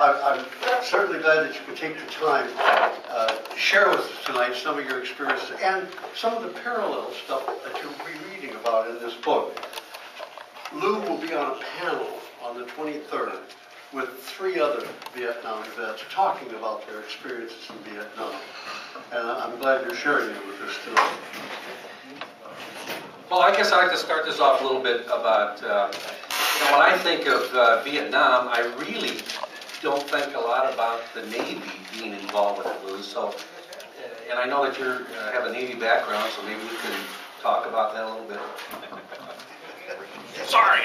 I'm certainly glad that you could take the time to share with us tonight some of your experiences and some of the parallel stuff that you'll be reading about in this book. Lou will be on a panel on the 23rd with 3 other Vietnam vets talking about their experiences in Vietnam. And I'm glad you're sharing it with us tonight. Well, I guess I'd like to start this off a little bit about, when I think of Vietnam, I really don't think a lot about the Navy being involved with it, Lou. So, and I know that you have a Navy background, so maybe we can talk about that a little bit. Sorry,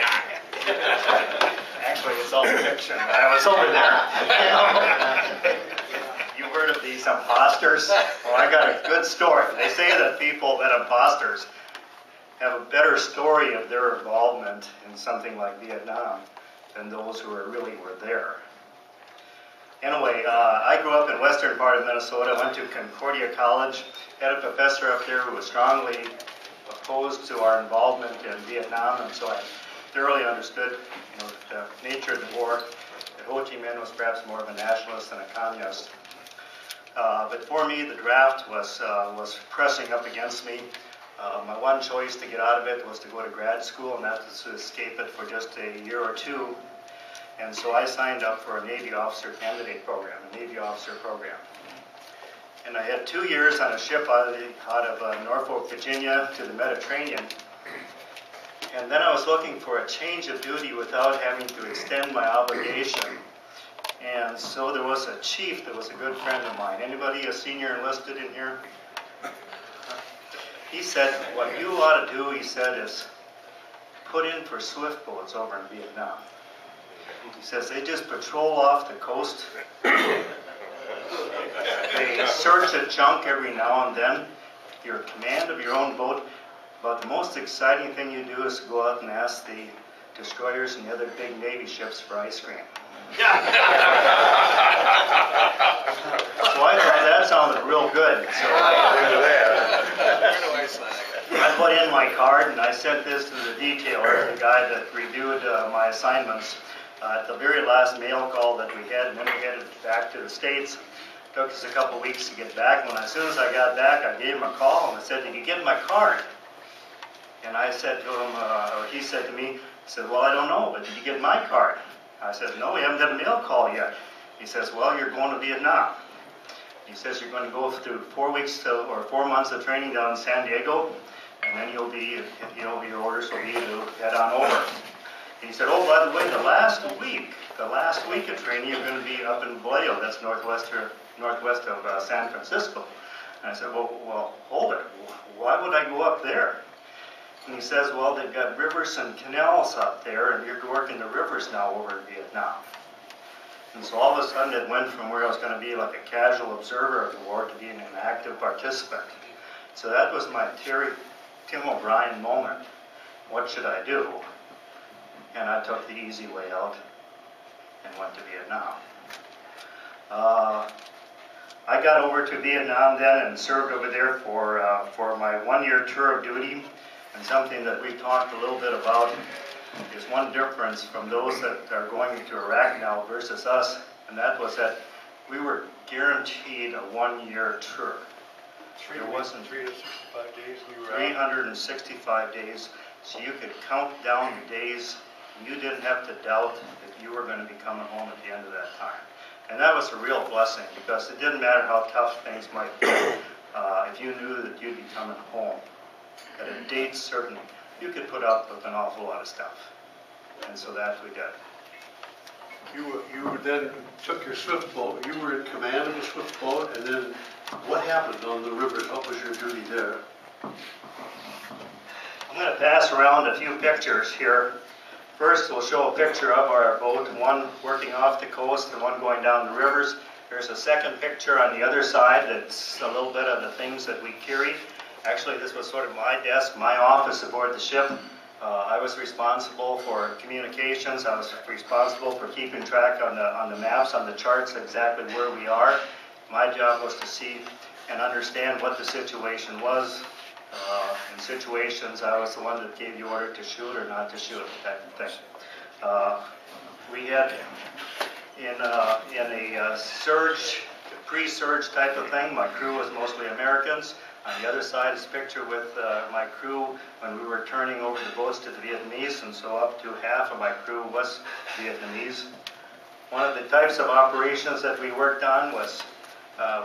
actually, it's all fiction. I was over there. You heard of these imposters? Well, I got a good story. They say that people, that imposters, have a better story of their involvement in something like Vietnam than those who really were there. Anyway, I grew up in western part of Minnesota, went to Concordia College, had a professor up there who was strongly opposed to our involvement in Vietnam, and so I thoroughly understood the nature of the war. That Ho Chi Minh was perhaps more of a nationalist than a communist. But for me, the draft was pressing up against me. My one choice to get out of it was to go to grad school, and that was to escape it for just a year or two. And so I signed up for a Navy officer candidate program, a Navy officer program. And I had 2 years on a ship out of Norfolk, Virginia to the Mediterranean. And then I was looking for a change of duty without having to extend my obligation. And so there was a chief that was a good friend of mine. Anybody a senior enlisted in here? He said, what you ought to do, he said, is put in for swift boats over in Vietnam. He says they just patrol off the coast. They search a junk every now and then. You're in command of your own boat. But the most exciting thing you do is to go out and ask the destroyers and the other big Navy ships for ice cream. So I thought that sounded real good. So I put in my card and I sent this to the detailer, the guy that reviewed my assignments. At the very last mail call that we had, and then we headed back to the States. It took us a couple weeks to get back. As soon as I got back, I gave him a call and I said, "Did you get my card?" And I said to him, or he said to me, he said, "Well, I don't know, but did you get my card?" I said, "No, we haven't had a mail call yet." He says, "Well, you're going to Vietnam." He says, "You're going to go through 4 months of training down in San Diego, and then you'll be, your orders will be to head on over." And he said, "Oh, by the way, the last week of training, you're going to be up in Vallejo, that's northwest of San Francisco." And I said, well, hold it. Why would I go up there? And he says, "Well, they've got rivers and canals up there, and you're working the rivers now over in Vietnam." And so all of a sudden, it went from where I was going to be like a casual observer of the war to being an active participant. So that was my Tim O'Brien moment. What should I do? And I took the easy way out and went to Vietnam. I got over to Vietnam then and served over there for my 1-year tour of duty. And something that we talked a little bit about is one difference from those that are going to Iraq now versus us, and that was that we were guaranteed a 1-year tour. There wasn't 365 days we were 365 days, so you could count down the days. You didn't have to doubt that you were going to be coming home at the end of that time. And that was a real blessing, because it didn't matter how tough things might be. If you knew that you'd be coming home at a date certain, you could put up with an awful lot of stuff. And so that we did. You then took your swift boat. You were in command of the swift boat, and then what happened on the rivers? What was your duty there? I'm going to pass around a few pictures here. First, we'll show a picture of our boat, one working off the coast and one going down the rivers. There's a second picture on the other side that's a little bit of the things that we carried. Actually, this was sort of my desk, my office aboard the ship. I was responsible for communications. I was responsible for keeping track on the maps, on the charts, exactly where we are. My job was to see and understand what the situation was. In situations, I was the one that gave the order to shoot or not to shoot, that type of thing. We had in a surge, pre-surge type of thing. My crew was mostly Americans. On the other side is a picture with my crew when we were turning over the boats to the Vietnamese, and so up to half of my crew was Vietnamese. One of the types of operations that we worked on was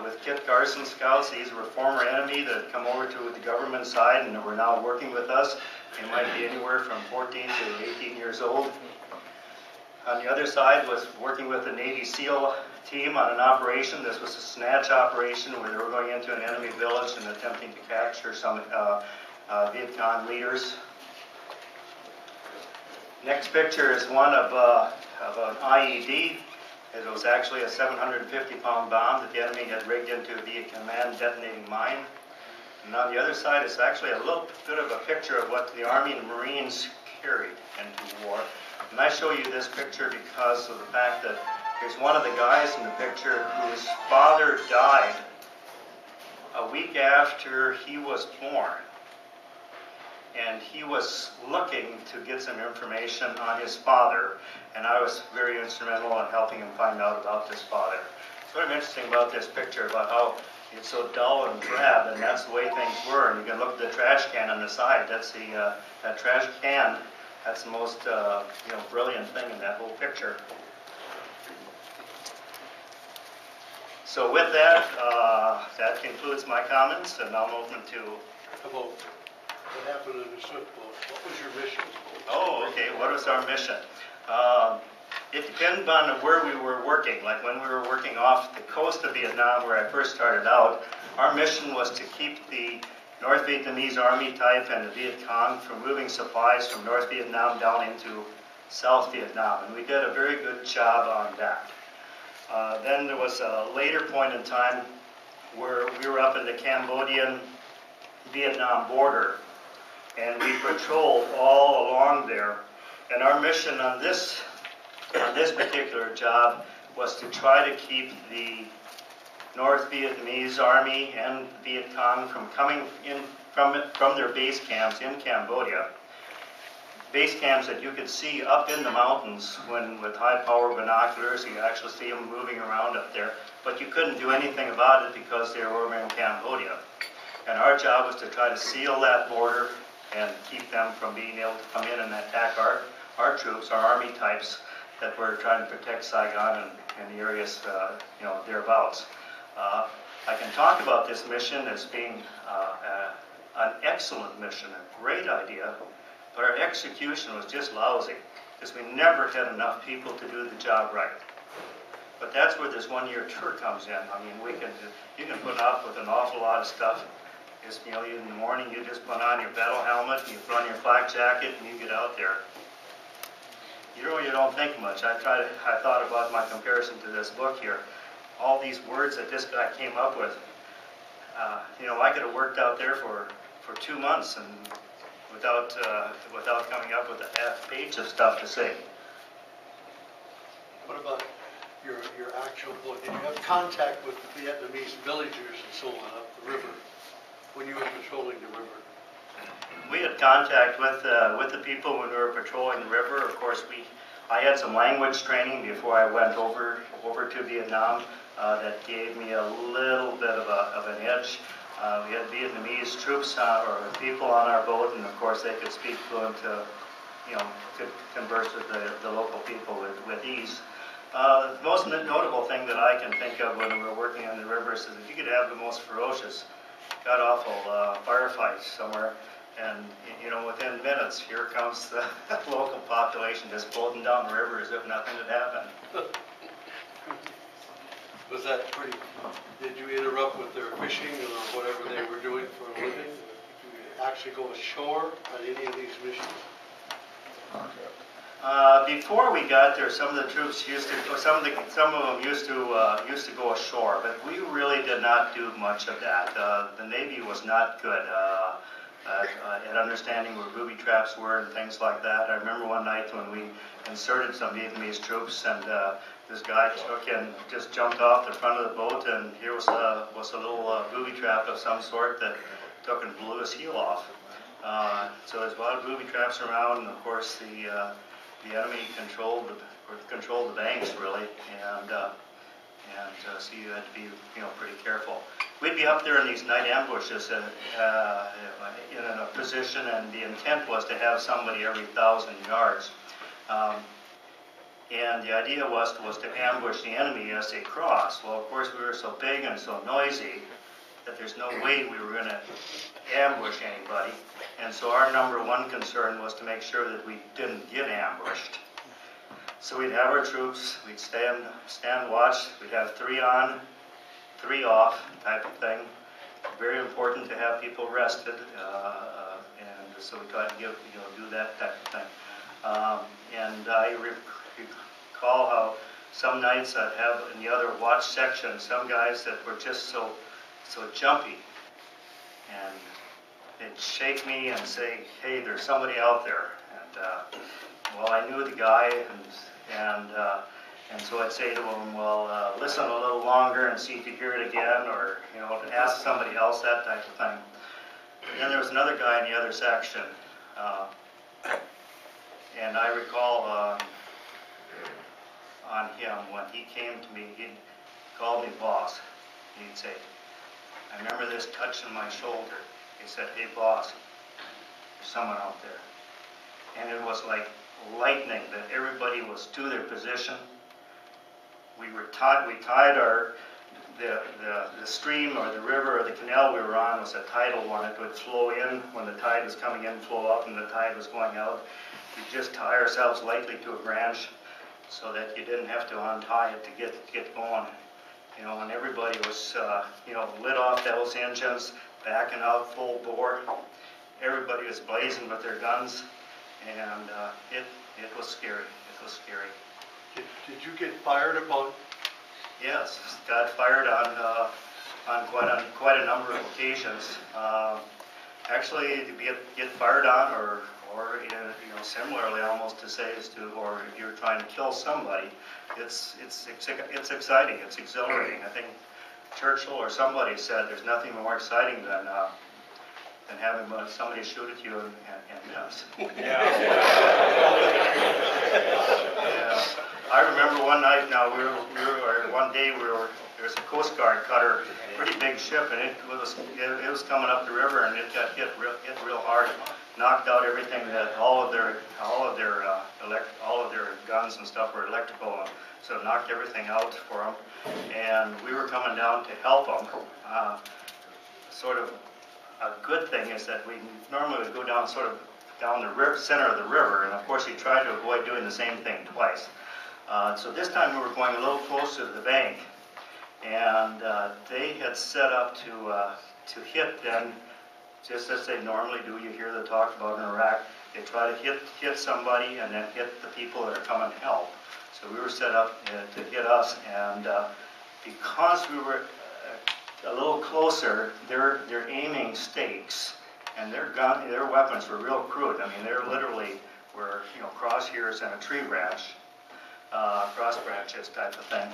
with Kit Carson scouts. These were former enemy that had come over to the government side and were now working with us. They might be anywhere from 14 to 18 years old. On the other side was working with the Navy SEAL team on an operation. This was a snatch operation where they were going into an enemy village and attempting to capture some Viet Cong leaders. Next picture is one of an IED. It was actually a 750-pound bomb that the enemy had rigged into a Viet Command detonating mine. And on the other side is actually a little bit of a picture of what the Army and Marines carried into war. And I show you this picture because of the fact that there's one of the guys in the picture whose father died a week after he was born. And he was looking to get some information on his father, and I was very instrumental in helping him find out about this father. It's sort of interesting about this picture, about how it's so dull and drab, and that's the way things were. And you can look at the trash can on the side. That's that trash can. That's the most brilliant thing in that whole picture. So with that, that concludes my comments, and I'm open to. About what happened in the soot boat. What was your mission? Oh, okay. What was our mission? It depended on where we were working. Like when we were working off the coast of Vietnam, where I first started out, our mission was to keep the North Vietnamese Army type and the Viet Cong from moving supplies from North Vietnam down into South Vietnam, and we did a very good job on that. Then there was a later point in time where we were up in the Cambodian-Vietnam border, and we patrolled all along there. And our mission on this particular job was to try to keep the North Vietnamese Army and Viet Cong from coming in from their base camps in Cambodia. Base camps that you could see up in the mountains with high-power binoculars. You could actually see them moving around up there, but you couldn't do anything about it because they were in Cambodia. And our job was to try to seal that border and keep them from being able to come in and attack our troops, our army types that were trying to protect Saigon and the areas, thereabouts. I can talk about this mission as being an excellent mission, a great idea, but our execution was just lousy because we never had enough people to do the job right. But that's where this one-year tour comes in. I mean, you can put up with an awful lot of stuff. Just, in the morning you just put on your battle helmet, and you put on your flak jacket, and you get out there. You don't think much. I thought about my comparison to this book here. All these words that this guy came up with. I could have worked out there for 2 months and without coming up with a half page of stuff to say. What about your actual book? Did you have contact with the Vietnamese villagers and so on up the river when you were patrolling the river? We had contact with the people when we were patrolling the river. Of course, I had some language training before I went over to Vietnam that gave me a little bit of an edge. We had Vietnamese troops or people on our boat, and of course they could speak fluent, could converse with the local people with ease. The most notable thing that I can think of when we were working on the rivers is that you could have the most ferocious, god-awful firefight somewhere, and within minutes, here comes the local population just floating down the river as if nothing had happened. Was that pretty? Did you interrupt with their fishing or whatever they were doing for a living? Did you actually go ashore on any of these missions? Before we got there, some of the troops some of them used to go ashore, but we really did not do much of that. The Navy was not good at understanding where booby traps were and things like that. I remember one night when we inserted some Vietnamese troops, and this guy just jumped off the front of the boat, and here was a little booby trap of some sort that took and blew his heel off. So there's a lot of booby traps around, and of course the enemy controlled control the banks really, and so you had to be pretty careful. We'd be up there in these night ambushes in a position, and the intent was to have somebody every 1,000 yards. And the idea was to ambush the enemy as they crossed. Well, of course, we were so big and so noisy that there's no way we were going to ambush anybody. And so our number one concern was to make sure that we didn't get ambushed. So we'd have our troops, we'd stand watch, we'd have 3 on, 3 off type of thing. Very important to have people rested, and so we tried to do that type of thing. And I recall how some nights I'd have in the other watch section some guys that were just so jumpy, and they'd shake me and say, "Hey, there's somebody out there." And well, I knew the guy, and so I'd say to him, "Well, listen a little longer and see if you hear it again, or ask somebody else," that type of thing. And then there was another guy in the other section, and I recall on him when he came to me, he'd call me boss. He'd say, I remember this touching my shoulder. He said, "Hey, boss, there's someone out there." And it was like lightning that everybody was to their position. We tied our the stream or the river or the canal we were on was a tidal one. It would flow in when the tide was coming in, flow out when the tide was going out. We'd just tie ourselves lightly to a branch so that you didn't have to untie it to get going. When everybody was lit off those engines, backing out full bore, everybody was blazing with their guns, and it was scary. It was scary. Did you get fired upon? Yes, got fired on quite a number of occasions. Actually, to get fired on, or similarly, almost to say or if you're trying to kill somebody, it's exciting. It's exhilarating. I think Churchill or somebody said there's nothing more exciting than having somebody shoot at you and miss. Yeah. I remember one night. Now one day there was a Coast Guard cutter, pretty big ship, and it was coming up the river, and it got hit real hard, knocked out everything that all of their guns and stuff were electrical, so it knocked everything out for them. And we were coming down to help them. Sort of a good thing is that we normally would go down down the center of the river, and of course you try to avoid doing the same thing twice. So this time we were going a little closer to the bank, and they had set up to hit them, just as they normally do. You hear the talk about in Iraq. They try to hit somebody and then hit the people that are coming to help. So we were set up to hit us, and because we were a little closer, they're aiming stakes, and their weapons were real crude. I mean, they literally were crosshairs and a tree branch. Cross branches type of thing.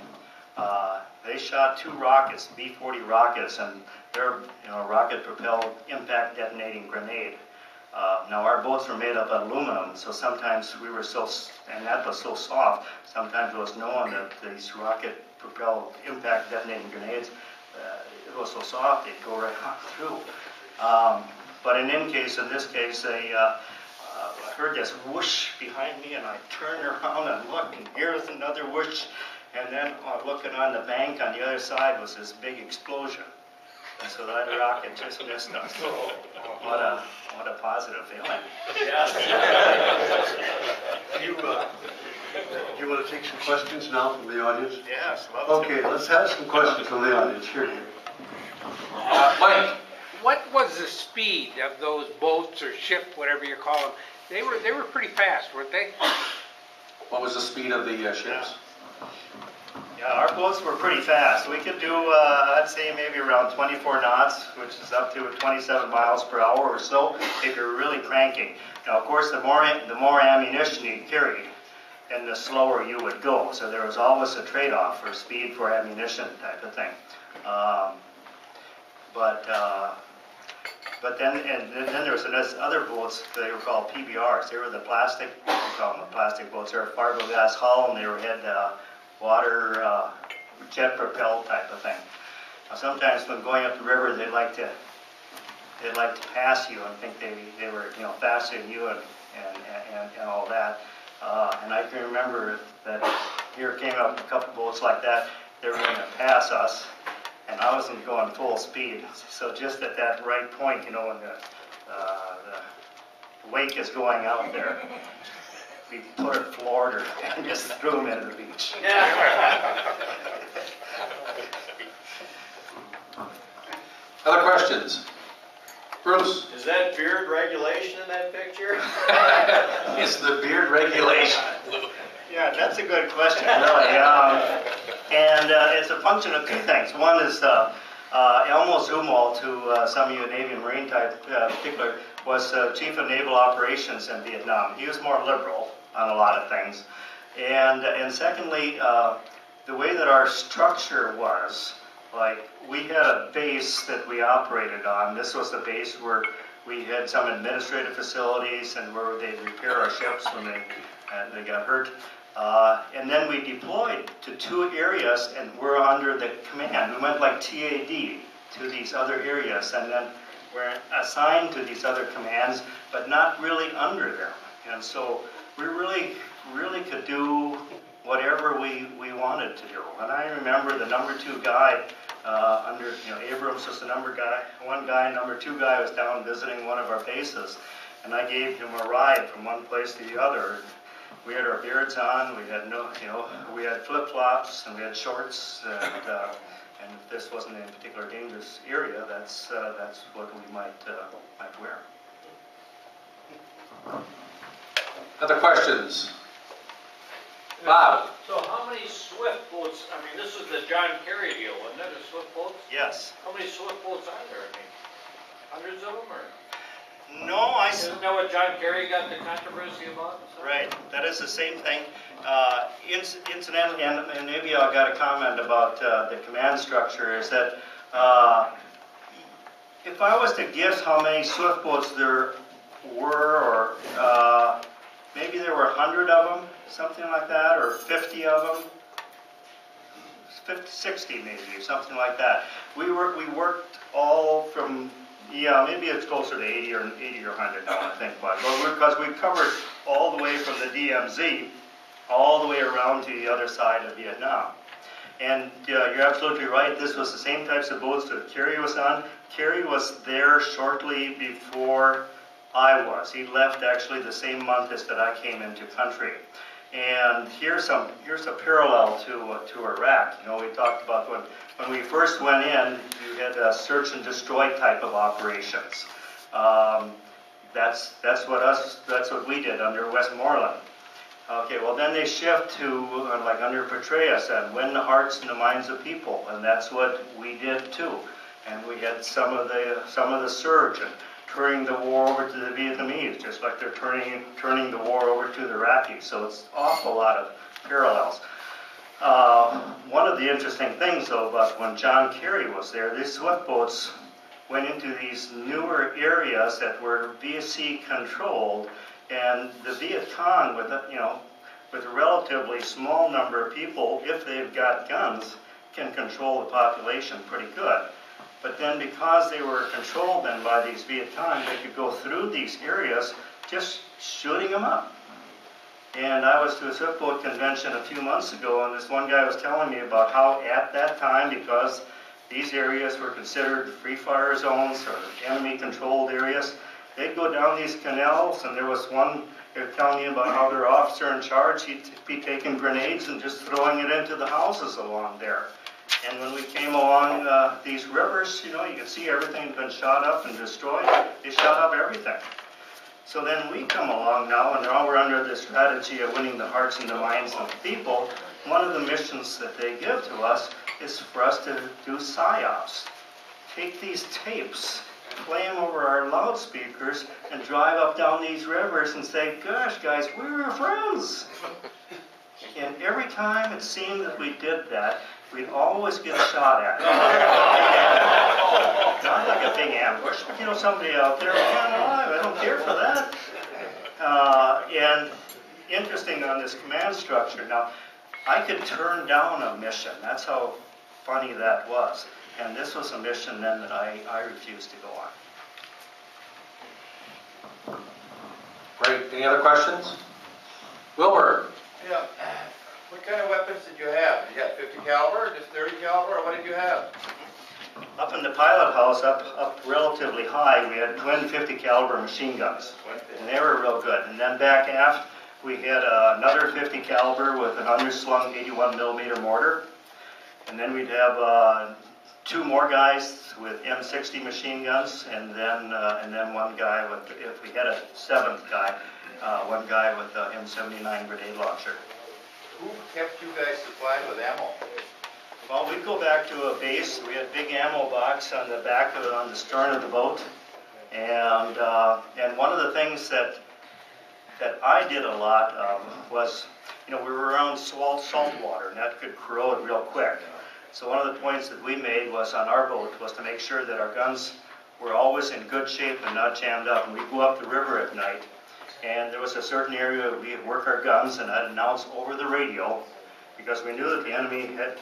They shot 2 rockets, B-40 rockets, and they're rocket-propelled impact detonating grenade. Now our boats were made up of aluminum, so sometimes we were and that was so soft, sometimes it was known that these rocket-propelled impact detonating grenades, it was so soft they'd go right on through. But in this case, I heard this whoosh behind me, and I turned around and looked, and here's another whoosh, and then looking on the bank on the other side was this big explosion. And so that rocket just missed us. What a positive feeling. Yes. You want to take some questions now from the audience? Yes, love to. Okay, let's have some questions from the audience. Here. Mike. What was the speed of those boats or ship, whatever you call them? They were pretty fast, weren't they? What was the speed of the ships? Yeah, our boats were pretty fast. We could do, I'd say, maybe around 24 knots, which is up to 27 miles per hour or so, if you're really cranking. Now, of course, the more ammunition you carried, then the slower you would go. So there was always a trade-off for speed for ammunition type of thing. But then there was other boats. They were called PBRs. They were the plastic call them, the plastic boats. They're a fiberglass hull, and they had water jet propelled type of thing. Now, sometimes when going up the river, they'd like to pass you and think they were faster than you and all that. And I can remember that here came up a couple boats like that. They were going to pass us, and I wasn't going full speed. So just at that right point, when the wake is going out there, we floored her and just threw him into the beach. Other questions? Bruce? Is that beard regulation in that picture? It's the beard regulation. Yeah, that's a good question, really. And it's a function of two things. One is Elmo Zumwalt, who some of you Navy and Marine type particular, was Chief of Naval Operations in Vietnam. He was more liberal on a lot of things. And secondly, the way that our structure was, like we had a base that we operated on. This was the base where we had some administrative facilities and where they'd repair our ships when they got hurt. And then we deployed to 2 areas and we're under the command. We went like TAD to these other areas and then we're assigned to these other commands, but not really under them. And so we really could do whatever we wanted to do. And I remember the number 2 guy under, Abrams was the number 1 guy, number 2 guy was down visiting one of our bases. And I gave him a ride from one place to the other. We had our beards on, we had we had flip-flops and we had shorts, and if this wasn't in a particular dangerous area, that's what we might wear. Other questions? Bob? So how many swift boats, this was the John Kerry deal, wasn't it, the swift boats? Yes. How many swift boats are there, hundreds of them, or? No, Isn't that what John Kerry got the controversy about? Right, that is the same thing. Incidentally, and maybe I got a comment about the command structure, is that if I was to guess how many swift boats there were, or maybe there were 100 of them, something like that, or 50 of them, 50, 60 maybe, something like that. We worked all from, maybe it's closer to 80 or 100 now, I think, but because we covered all the way from the DMZ all the way around to the other side of Vietnam. And you're absolutely right, this was the same types of boats that Kerry was on. Kerry was there shortly before I was. He left actually the same month as that I came into country. And here's a parallel to Iraq. We talked about when we first went in, you had search and destroy type of operations. That's what we did under Westmoreland. Okay, well then they shift to like under Petraeus and win the hearts and the minds of people, and that's what we did too. And we had some of the surge and turning the war over to the Vietnamese, just like they're turning the war over to the Iraqis. So it's an awful lot of parallels. One of the interesting things, though, about when John Kerry was there, these swift boats went into these newer areas that were VC controlled, and the Viet Cong, with a relatively small number of people, if they've got guns, can control the population pretty good. But then because they were controlled then by these Viet Cong, they could go through these areas just shooting them up. And I was to a swift boat convention a few months ago, and this one guy was telling me about how at that time, because these areas were considered free fire zones or enemy controlled areas, they'd go down these canals, and there was one, they were telling me about how their officer in charge, he'd be taking grenades and just throwing it into the houses along there. And when we came along these rivers, you could see everything had been shot up and destroyed. They shot up everything. So then we come along now, and now we're under the strategy of winning the hearts and the minds of the people. One of the missions that they give to us is for us to do psyops. Take these tapes, play them over our loudspeakers, and drive up down these rivers and say, gosh, guys, we were friends. And every time it seemed that we did that, we'd always get shot at. Not like a big ambush, but somebody out there, man alive, I don't care for that. And interesting on this command structure. Now, I could turn down a mission. That's how funny that was. And this was a mission then that I refused to go on. Great. Any other questions? Wilbur? Yeah. What kind of weapons did you have? You got 50 caliber, just 30 caliber, or what did you have? Up in the pilot house, up relatively high, we had twin 50 caliber machine guns. And they were real good. And then back aft, we had another 50 caliber with an underslung 81 millimeter mortar. And then we'd have two more guys with M60 machine guns, and then one guy with, if we had a seventh guy, one guy with a M79 grenade launcher. Who kept you guys supplied with ammo? Well, we'd go back to a base. We had a big ammo box on the back of it, on the stern of the boat, and one of the things that I did a lot was, we were around salt water, and that could corrode real quick. So one of the points that we made was on our boat was to make sure that our guns were always in good shape and not jammed up. And we'd go up the river at night, and there was a certain area where we'd work our guns, and I'd announce over the radio, because we knew that the enemy had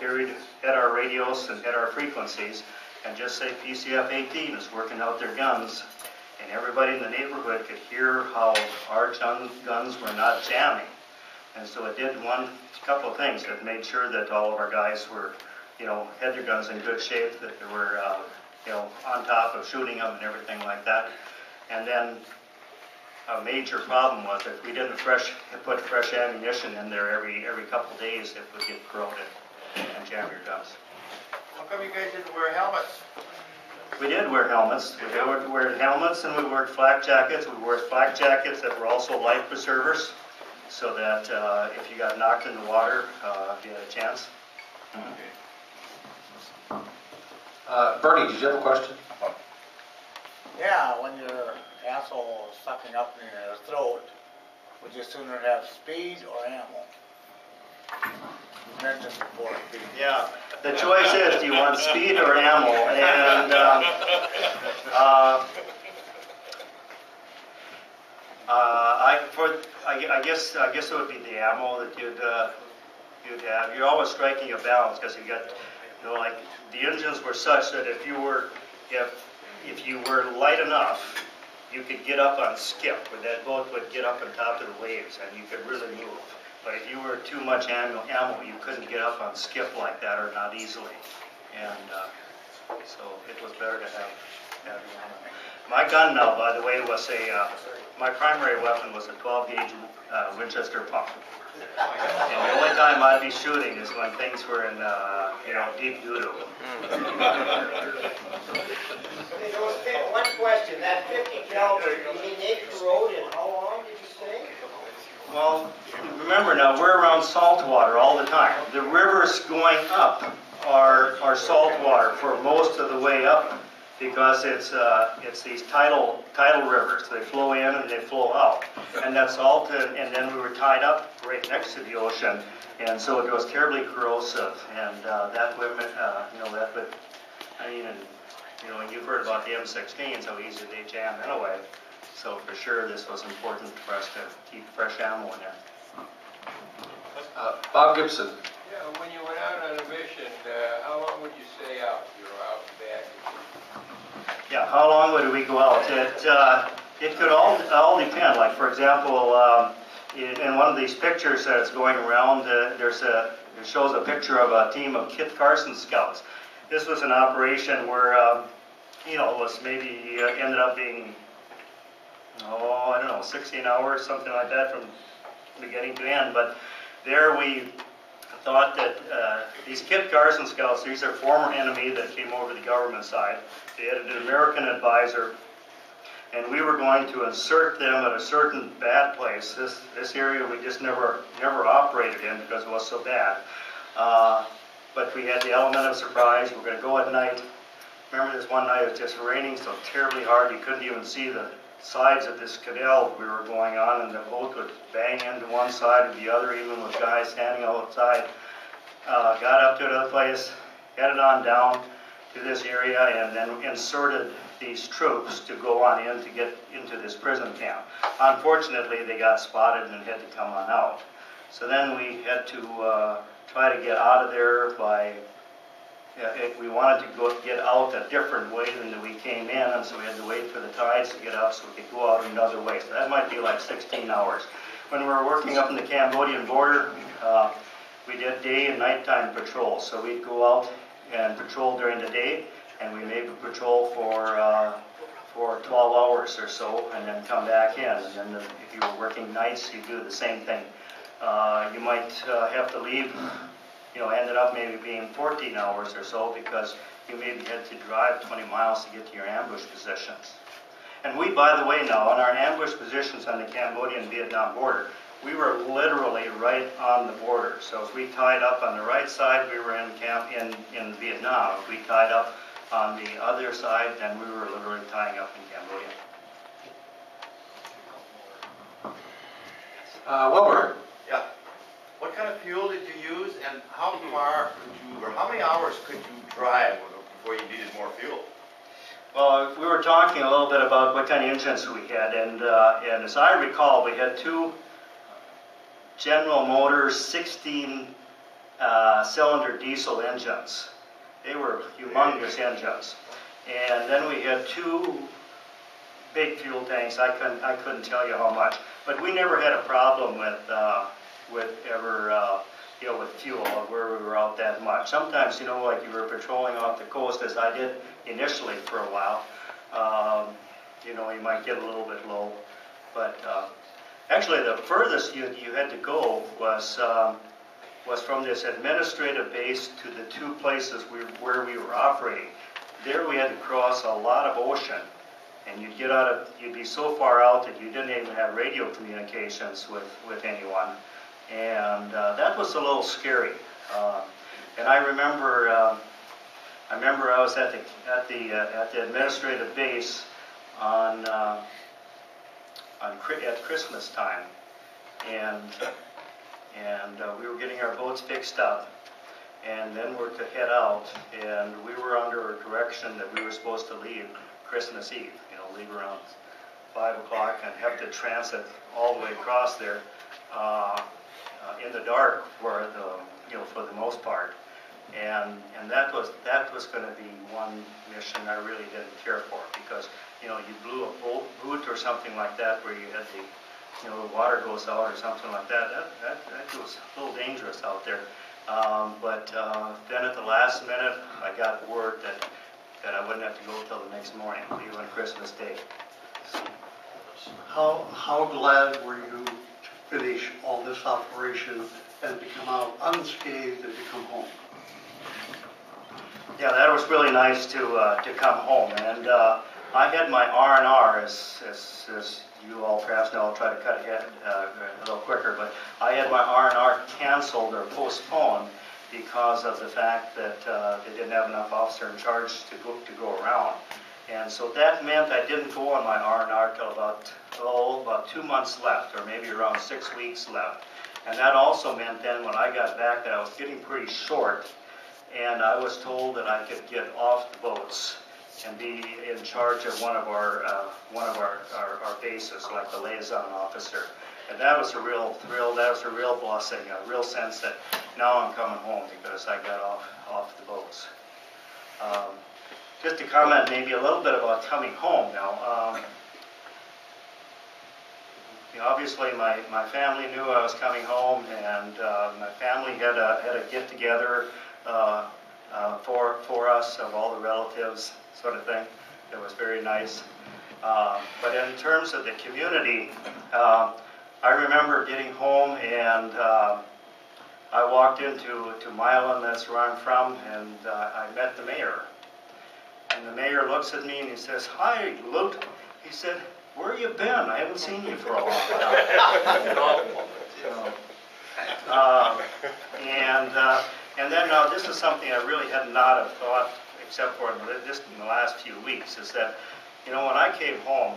our radios and had our frequencies, and just say PCF 18 is working out their guns, and everybody in the neighborhood could hear how our guns were not jamming. And so it did one couple of things. It made sure that all of our guys were, had their guns in good shape, that they were, on top of shooting them and everything like that. And then a major problem was if we didn't put fresh ammunition in there every couple of days, it would get corroded and jam your guns. How come you guys didn't wear helmets? We did wear helmets. We wore helmets, and we wore flak jackets. We wore flak jackets that were also life preservers, so that if you got knocked in the water, you had a chance. Bernie, did you have a question? Yeah, when your asshole is sucking up in your throat, would you sooner have speed or ammo? You mentioned before speed. Yeah, the choice is, do you want speed or ammo? And I guess it would be the ammo that you'd have. You're always striking a balance, because you got, like the engines were such that if you were light enough, you could get up on skip, where that boat would get up on top of the waves, and you could really move. But if you were too much ammo, you couldn't get up on skip like that, or not easily. And so it was better to have ammo. My gun now, by the way, was my primary weapon was a 12-gauge Winchester pump. And the only time I'd be shooting is when things were in, deep doo-doo. One question, that 50 caliber, you mean they corrode in how long did you say? Well, remember now, we're around salt water all the time. The rivers going up are salt water for most of the way up, because it's these tidal rivers. They flow in and they flow out, and that salt. And then we were tied up right next to the ocean, and so it was terribly corrosive. And that would, and you've heard about the M16s, how easy they jam anyway. So for sure, this was important for us to keep fresh ammo in there. Bob Gibson. Yeah, when you went out on a mission, how long would you stay out? You were out and back. Yeah, how long would we go out? It could all depend. Like, for example, in one of these pictures that's going around, it shows a picture of a team of Kit Carson scouts. This was an operation where, it was maybe ended up being, 16 hours, something like that, from beginning to end. But there we thought that these Kit Carson scouts, these are former enemy that came over the government side. They had an American advisor, and we were going to insert them at a certain bad place. This area we just never operated in because it was so bad. But we had the element of surprise. We're going to go at night. Remember this one night, it was just raining so terribly hard you couldn't even see the sides of this canal we were going on, and the boat would bang into one side or the other, even with guys standing outside. Got up to another place, headed on down, to this area and then inserted these troops to go on in to get into this prison camp. Unfortunately, they got spotted and had to come on out. So then we had to try to get out of there by, we wanted to get out a different way than we came in, and so we had to wait for the tides to get up so we could go out another way. So that might be like 16 hours. When we were working up in the Cambodian border, we did day and nighttime patrols. So we'd go out and patrol during the day, and we maybe patrol for 12 hours or so, and then come back in. And then if you were working nights, you do the same thing. You might have to leave, ended up maybe being 14 hours or so because you maybe had to drive 20 miles to get to your ambush positions. And we, by the way, now, on our ambush positions on the Cambodian-Vietnam border, we were literally right on the border. So if we tied up on the right side, we were in Vietnam. If we tied up on the other side, then we were literally tying up in Cambodia. Wilbur? Yeah. What kind of fuel did you use, and how far could you, or how many hours could you drive before you needed more fuel? Well, we were talking a little bit about what kind of engines we had, and as I recall, we had two General Motors 16 cylinder diesel engines. They were humongous engines. And then we had two big fuel tanks. I couldn't tell you how much, but we never had a problem with fuel or where we were out that much. Sometimes, like you were patrolling off the coast, as I did initially for a while, you might get a little bit low. But actually, the furthest you had to go was from this administrative base to the two places where we were operating. There we had to cross a lot of ocean, and you'd be so far out that you didn't even have radio communications with anyone, and that was a little scary. And I remember I was at the administrative base at Christmas time, and we were getting our boats fixed up, and then we're to head out, and we were under a direction that we were supposed to leave Christmas Eve, leave around 5 o'clock and have to transit all the way across there in the dark for the most part, and that was going to be one mission I really didn't care for, because you blew a boot or something like that where you had the water goes out or something like that. That was a little dangerous out there. But then at the last minute, I got word that I wouldn't have to go till the next morning, leave on Christmas Day. How glad were you to finish all this operation and to come out unscathed and to come home? Yeah, that was really nice to come home, and I had my R&R, as you all perhaps know. I'll try to cut ahead a little quicker, but I had my R&R canceled or postponed because of the fact that they didn't have enough officer in charge to go around. And so that meant I didn't go on my R&R till about 2 months left, or maybe around 6 weeks left. And that also meant then when I got back that I was getting pretty short, and I was told that I could get off the boats and be in charge of one of our bases, like the liaison officer. And that was a real thrill. That was a real blessing, a real sense that now I'm coming home because I got off the boats. Just to comment maybe a little bit about coming home now. Obviously my family knew I was coming home, and my family had a get together for us of all the relatives, sort of thing. It was very nice. But in terms of the community, I remember getting home, and I walked into Milan, that's where I'm from, and I met the mayor. And the mayor looks at me and he says, "Hi, Luke." He said, "Where you been? I haven't seen you for a long time." And then this is something I really had not have thought, except for just in the last few weeks, is that, when I came home,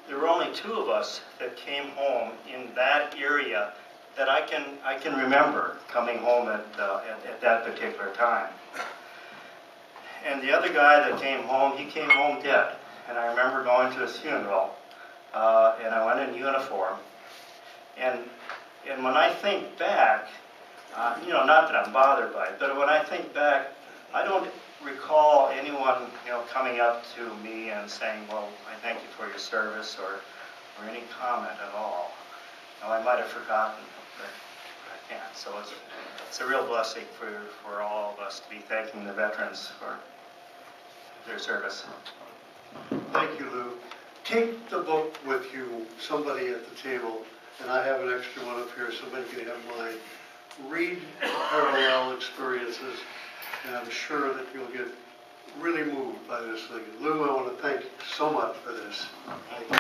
there were only 2 of us that came home in that area that I can remember coming home at that particular time. And the other guy that came home, he came home dead. And I remember going to his funeral, and I went in uniform. And when I think back, not that I'm bothered by it, but when I think back, I don't recall anyone, coming up to me and saying, well, I thank you for your service, or any comment at all. Now, I might have forgotten, but I can't. So it's a real blessing for all of us to be thanking the veterans for their service. Thank you, Lou. Take the book with you, somebody at the table, and I have an extra one up here, somebody can have mine. Read parallel experiences, and I'm sure that you'll get really moved by this thing. Lou, I want to thank you so much for this. Thank you.